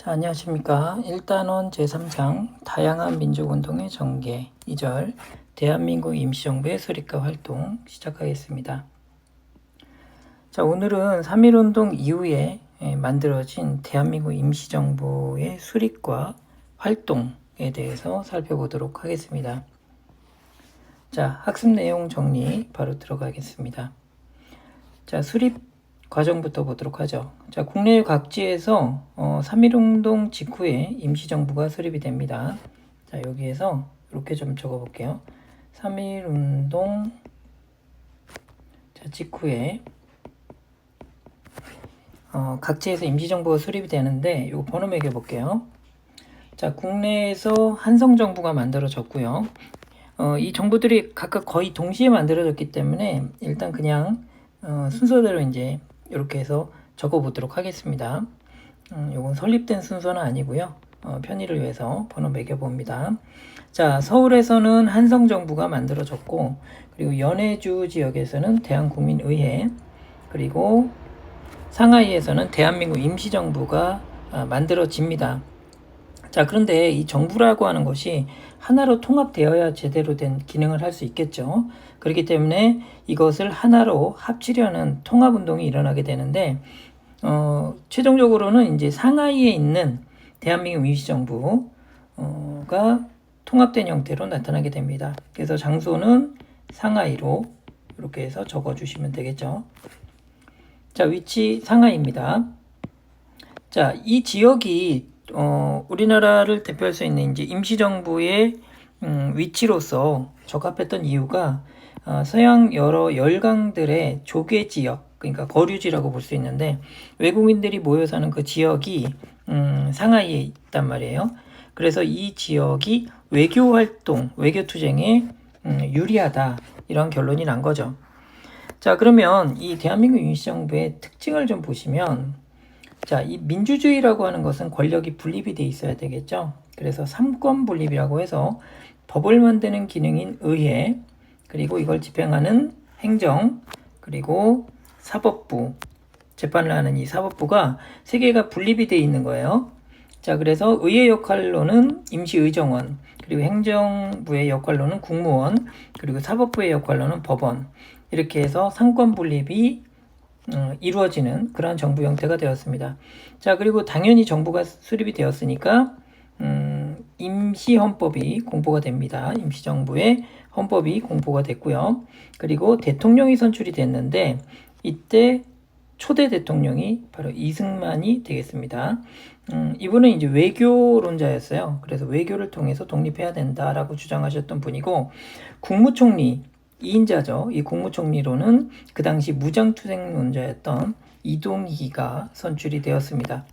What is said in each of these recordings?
자, 안녕하십니까. 1단원 제3장 다양한 민족운동의 전개 2절 대한민국 임시정부의 수립과 활동 시작하겠습니다. 자, 오늘은 3.1운동 이후에 만들어진 대한민국 임시정부의 수립과 활동에 대해서 살펴보도록 하겠습니다. 자, 학습 내용 정리 바로 들어가겠습니다. 자, 수립 과정부터 보도록 하죠. 자, 국내 각지에서 3.1운동 직후에 임시정부가 수립이 됩니다. 자, 여기에서 이렇게 좀 적어볼게요. 3.1운동 직후에 각지에서 임시정부가 수립이 되는데 이거 번호 매겨볼게요. 자, 국내에서 한성정부가 만들어졌고요. 이 정부들이 각각 거의 동시에 만들어졌기 때문에 일단 그냥 순서대로 이제 이렇게 해서 적어보도록 하겠습니다. 요건 설립된 순서는 아니고요. 편의를 위해서 번호 매겨봅니다. 자, 서울에서는 한성정부가 만들어졌고, 그리고 연해주 지역에서는 대한국민의회, 그리고 상하이에서는 대한민국 임시정부가 만들어집니다. 자, 그런데 이 정부라고 하는 것이 하나로 통합되어야 제대로 된 기능을 할 수 있겠죠. 그렇기 때문에 이것을 하나로 합치려는 통합운동이 일어나게 되는데, 최종적으로는 이제 상하이에 있는 대한민국 임시정부가 통합된 형태로 나타나게 됩니다. 그래서 장소는 상하이로 이렇게 해서 적어주시면 되겠죠. 자, 위치 상하이입니다. 자, 이 지역이 우리나라를 대표할 수 있는 이제 임시정부의 위치로서 적합했던 이유가 서양 여러 열강들의 조개 지역, 그러니까 거류지라고 볼 수 있는데 외국인들이 모여 사는 그 지역이 상하이에 있단 말이에요. 그래서 이 지역이 외교 활동, 외교 투쟁에 유리하다, 이런 결론이 난 거죠. 자, 그러면 이 대한민국 임시정부의 특징을 좀 보시면, 자, 이 민주주의라고 하는 것은 권력이 분립이 돼 있어야 되겠죠. 그래서 삼권 분립이라고 해서 법을 만드는 기능인 의회, 그리고 이걸 집행하는 행정, 그리고 사법부, 재판을 하는 이 사법부가 세 개가 분립이 돼 있는 거예요. 자, 그래서 의회 역할로는 임시의정원, 그리고 행정부의 역할로는 국무원, 그리고 사법부의 역할로는 법원, 이렇게 해서 삼권 분립이 이루어지는 그런 정부 형태가 되었습니다. 자, 그리고 당연히 정부가 수립이 되었으니까 임시헌법이 공포가 됩니다. 임시정부의 헌법이 공포가 됐고요. 그리고 대통령이 선출이 됐는데 이때 초대 대통령이 바로 이승만이 되겠습니다. 이분은 이제 외교론자였어요. 그래서 외교를 통해서 독립해야 된다라고 주장하셨던 분이고, 국무총리 2인자죠. 이 국무총리로는 그 당시 무장투쟁론자였던 이동희가 선출이 되었습니다.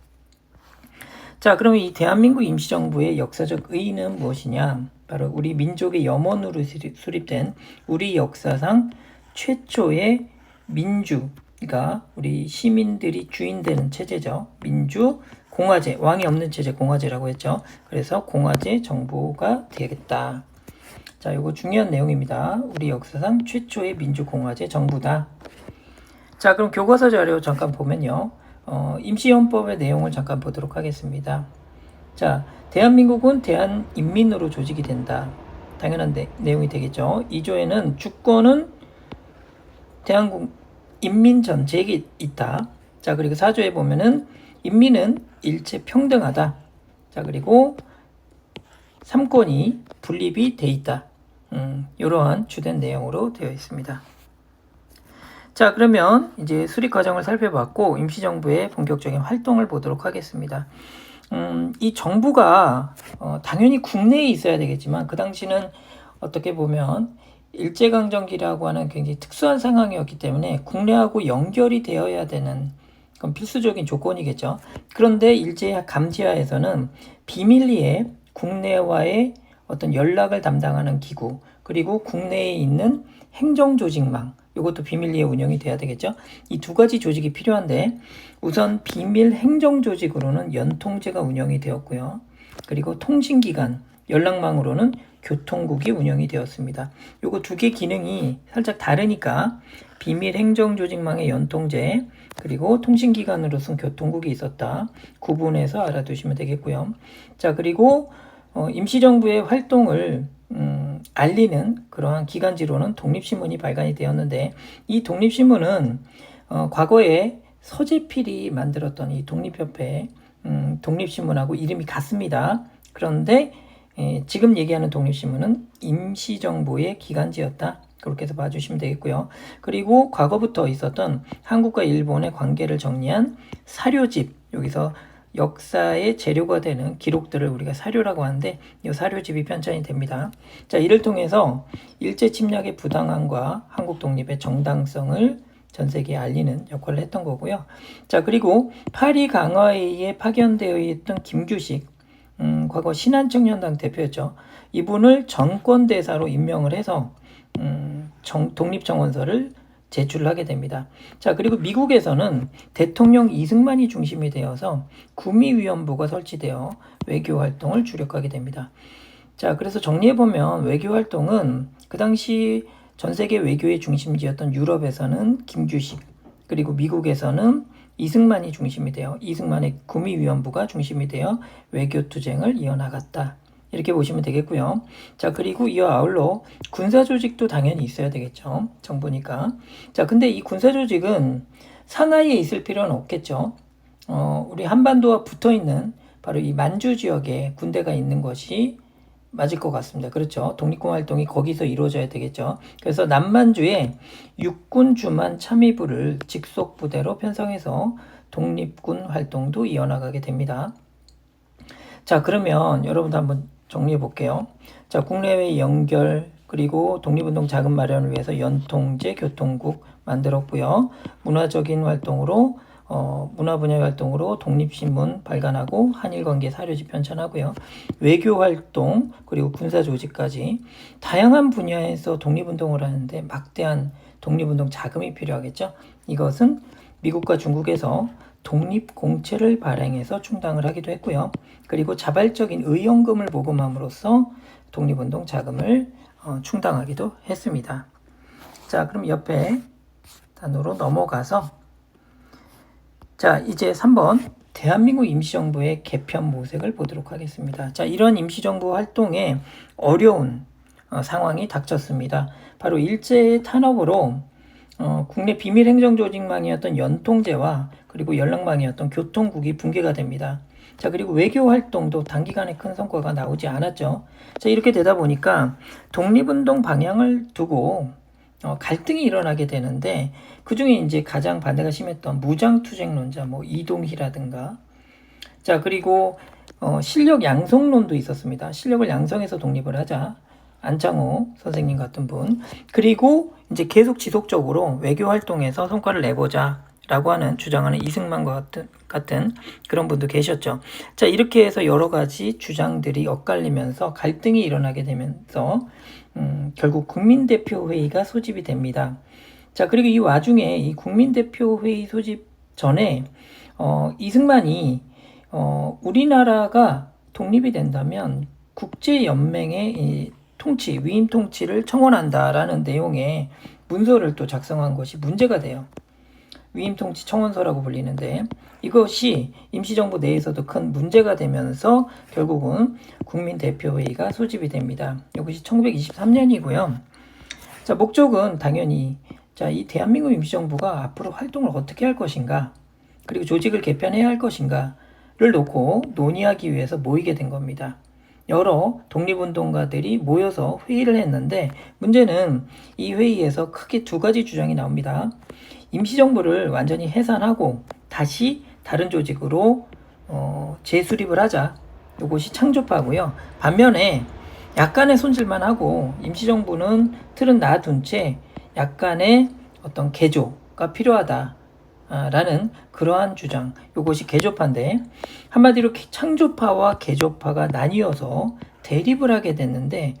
자, 그러면 이 대한민국 임시정부의 역사적 의의는 무엇이냐? 바로 우리 민족의 염원으로 수립된 우리 역사상 최초의 민주, 그러니까 우리 시민들이 주인 되는 체제죠. 민주, 공화제, 왕이 없는 체제 공화제라고 했죠. 그래서 공화제 정부가 되겠다. 자, 이거 중요한 내용입니다. 우리 역사상 최초의 민주공화제 정부다. 자, 그럼 교과서 자료 잠깐 보면요. 임시헌법의 내용을 잠깐 보도록 하겠습니다. 자, 대한민국은 대한인민으로 조직이 된다. 당연한 내용이 되겠죠. 2조에는 주권은 대한민국 인민 전체에게 있다. 자, 그리고 4조에 보면은 인민은 일체 평등하다. 자, 그리고 3권이 분립이 돼 있다. 이러한 주된 내용으로 되어 있습니다. 자, 그러면 이제 수립 과정을 살펴봤고 임시정부의 본격적인 활동을 보도록 하겠습니다. 이 정부가 당연히 국내에 있어야 되겠지만 그 당시는 어떻게 보면 일제강점기라고 하는 굉장히 특수한 상황이었기 때문에 국내하고 연결이 되어야 되는 그건 필수적인 조건이겠죠. 그런데 일제감시하에서는 비밀리에 국내와의 어떤 연락을 담당하는 기구, 그리고 국내에 있는 행정조직망, 이것도 비밀리에 운영이 돼야 되겠죠. 이 두 가지 조직이 필요한데 우선 비밀 행정조직으로는 연통제가 운영이 되었고요. 그리고 통신기관, 연락망으로는 교통국이 운영이 되었습니다. 요거 두 개 기능이 살짝 다르니까 비밀 행정조직망의 연통제 그리고 통신기관으로서는 교통국이 있었다. 구분해서 알아두시면 되겠고요. 자, 그리고 임시정부의 활동을 알리는 그러한 기관지로는 독립신문이 발간이 되었는데, 이 독립신문은 과거에 서재필이 만들었던 이 독립협회 독립신문하고 이름이 같습니다. 그런데 지금 얘기하는 독립신문은 임시정부의 기관지였다. 그렇게 해서 봐주시면 되겠고요. 그리고 과거부터 있었던 한국과 일본의 관계를 정리한 사료집, 여기서 역사의 재료가 되는 기록들을 우리가 사료라고 하는데 이 사료집이 편찬이 됩니다. 자, 이를 통해서 일제 침략의 부당함과 한국 독립의 정당성을 전 세계에 알리는 역할을 했던 거고요. 자, 그리고 파리 강화회의에 파견되어 있던 김규식, 과거 신한청년당 대표였죠. 이분을 정권대사로 임명을 해서 독립정원서를 제출하게 됩니다. 자, 그리고 미국에서는 대통령 이승만이 중심이 되어서 구미위원부가 설치되어 외교활동을 주력하게 됩니다. 자, 그래서 정리해보면 외교활동은 그 당시 전 세계 외교의 중심지였던 유럽에서는 김규식, 그리고 미국에서는 이승만이 중심이 되어 이승만의 구미위원부가 중심이 되어 외교투쟁을 이어나갔다. 이렇게 보시면 되겠고요. 자, 그리고 이와 아울러 군사조직도 당연히 있어야 되겠죠. 정부니까. 자, 근데 이 군사조직은 상하이에 있을 필요는 없겠죠. 우리 한반도와 붙어 있는 바로 이 만주 지역에 군대가 있는 것이 맞을 것 같습니다. 그렇죠. 독립군 활동이 거기서 이루어져야 되겠죠. 그래서 남만주에 육군 주만 참의부를 직속 부대로 편성해서 독립군 활동도 이어나가게 됩니다. 자, 그러면 여러분도 한번 정리해 볼게요. 자, 국내외 연결, 그리고 독립운동 자금 마련을 위해서 연통제 교통국 만들었고요. 문화적인 활동으로 문화 분야의 활동으로 독립신문 발간하고 한일관계 사료집 편찬하고요. 외교활동 그리고 군사조직까지 다양한 분야에서 독립운동을 하는데 막대한 독립운동 자금이 필요하겠죠. 이것은 미국과 중국에서 독립공채를 발행해서 충당을 하기도 했고요. 그리고 자발적인 의연금을 모금함으로써 독립운동 자금을 충당하기도 했습니다. 자, 그럼 옆에 단으로 넘어가서 자, 이제 3번 대한민국 임시정부의 개편 모색을 보도록 하겠습니다. 자, 이런 임시정부 활동에 어려운 상황이 닥쳤습니다. 바로 일제의 탄압으로 국내 비밀 행정조직망이었던 연통제와 그리고 연락망이었던 교통국이 붕괴가 됩니다. 자, 그리고 외교 활동도 단기간에 큰 성과가 나오지 않았죠. 자, 이렇게 되다 보니까 독립운동 방향을 두고 갈등이 일어나게 되는데, 그 중에 이제 가장 반대가 심했던 무장투쟁론자, 이동희라든가, 자, 그리고 실력 양성론도 있었습니다. 실력을 양성해서 독립을 하자. 안창호 선생님 같은 분. 그리고 이제 계속 지속적으로 외교 활동에서 성과를 내보자 라고 하는 주장하는 이승만과 같은 그런 분도 계셨죠. 자, 이렇게 해서 여러 가지 주장들이 엇갈리면서 갈등이 일어나게 되면서 결국 국민대표회의가 소집이 됩니다. 자, 그리고 이 와중에 이 국민대표회의 소집 전에 이승만이 우리나라가 독립이 된다면 국제연맹의 이 통치, 위임 통치를 청원한다라는 내용의 문서를 또 작성한 것이 문제가 돼요. 위임 통치 청원서라고 불리는데, 이것이 임시정부 내에서도 큰 문제가 되면서 결국은 국민대표회의가 소집이 됩니다. 이것이 1923년이고요. 자, 목적은 당연히 이 대한민국 임시정부가 앞으로 활동을 어떻게 할 것인가, 그리고 조직을 개편해야 할 것인가를 놓고 논의하기 위해서 모이게 된 겁니다. 여러 독립운동가들이 모여서 회의를 했는데, 문제는 이 회의에서 크게 두 가지 주장이 나옵니다. 임시정부를 완전히 해산하고 다시 다른 조직으로 재수립을 하자. 이것이 창조파고요. 반면에 약간의 손질만 하고 임시정부는 틀은 놔둔 채 약간의 어떤 개조가 필요하다. 라는 그러한 주장, 이것이 개조파인데, 한마디로 창조파와 개조파가 나뉘어서 대립을 하게 됐는데,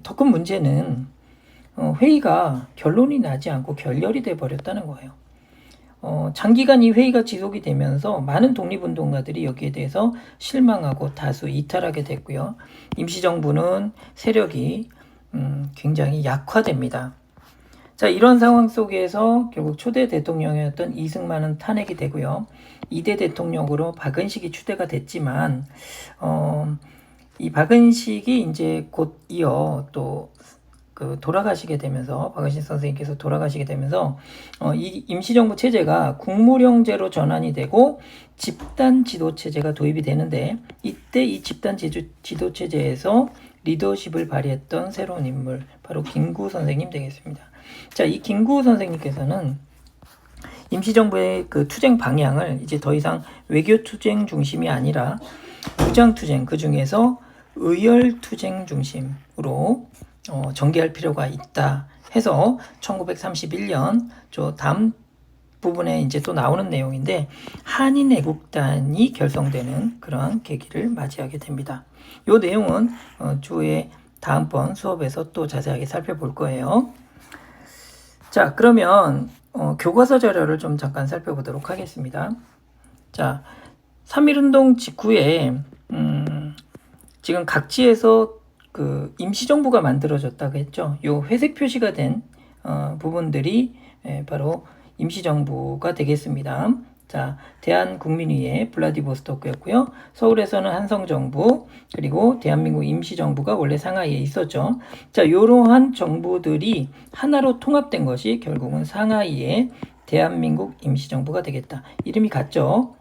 더 큰 문제는 회의가 결론이 나지 않고 결렬이 돼 버렸다는 거예요. 장기간 이 회의가 지속이 되면서 많은 독립운동가들이 여기에 대해서 실망하고 다수 이탈하게 됐고요. 임시정부는 세력이 굉장히 약화됩니다. 자, 이런 상황 속에서 결국 초대 대통령이었던 이승만은 탄핵이 되고요. 2대 대통령으로 박은식이 추대가 됐지만, 이 박은식이 이제 곧 이어 또 돌아가시게 되면서, 박은식 선생님께서 돌아가시게 되면서, 이 임시정부 체제가 국무령제로 전환이 되고 집단 지도 체제가 도입이 되는데, 이때 이 집단 지도 체제에서 리더십을 발휘했던 새로운 인물, 바로 김구 선생님 되겠습니다. 자, 이 김구 선생님께서는 임시정부의 그 투쟁 방향을 이제 더 이상 외교 투쟁 중심이 아니라 무장 투쟁, 그 중에서 의열 투쟁 중심으로 전개할 필요가 있다 해서 1931년 저 다음 부분에 이제 또 나오는 내용인데 한인애국단이 결성되는 그러한 계기를 맞이하게 됩니다. 이 내용은 주에 다음번 수업에서 또 자세하게 살펴볼 거예요. 자, 그러면 교과서 자료를 좀 잠깐 살펴보도록 하겠습니다. 자, 3.1운동 직후에 지금 각지에서 그 임시정부가 만들어졌다고 했죠. 요 회색 표시가 된 부분들이 바로 임시정부가 되겠습니다. 자, 대한국민의회 블라디보스토크였고요. 서울에서는 한성정부, 그리고 대한민국 임시정부가 원래 상하이에 있었죠. 자, 이러한 정부들이 하나로 통합된 것이 결국은 상하이의 대한민국 임시정부가 되겠다. 이름이 같죠?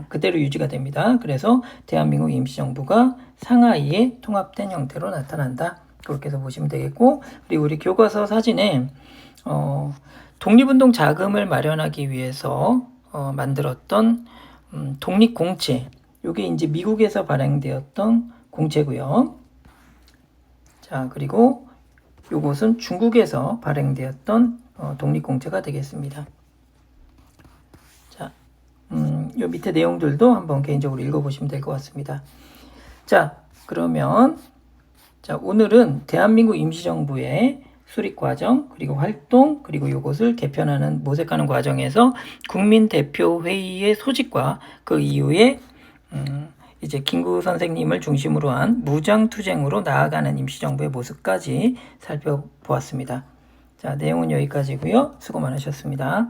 그대로 유지가 됩니다. 그래서 대한민국 임시정부가 상하이에 통합된 형태로 나타난다. 그렇게 해서 보시면 되겠고, 그리고 우리 교과서 사진에 독립운동 자금을 마련하기 위해서 만들었던 독립공채, 이게 이제 미국에서 발행되었던 공채고요. 자, 그리고 요것은 중국에서 발행되었던 독립공채가 되겠습니다. 자, 요 밑에 내용들도 한번 개인적으로 읽어보시면 될 것 같습니다. 자, 그러면 자, 오늘은 대한민국 임시정부의 수립 과정, 그리고 활동, 그리고 이것을 개편하는, 모색하는 과정에서 국민대표회의의 소집과 그 이후에 이제 김구 선생님을 중심으로 한 무장투쟁으로 나아가는 임시정부의 모습까지 살펴보았습니다. 자, 내용은 여기까지고요. 수고 많으셨습니다.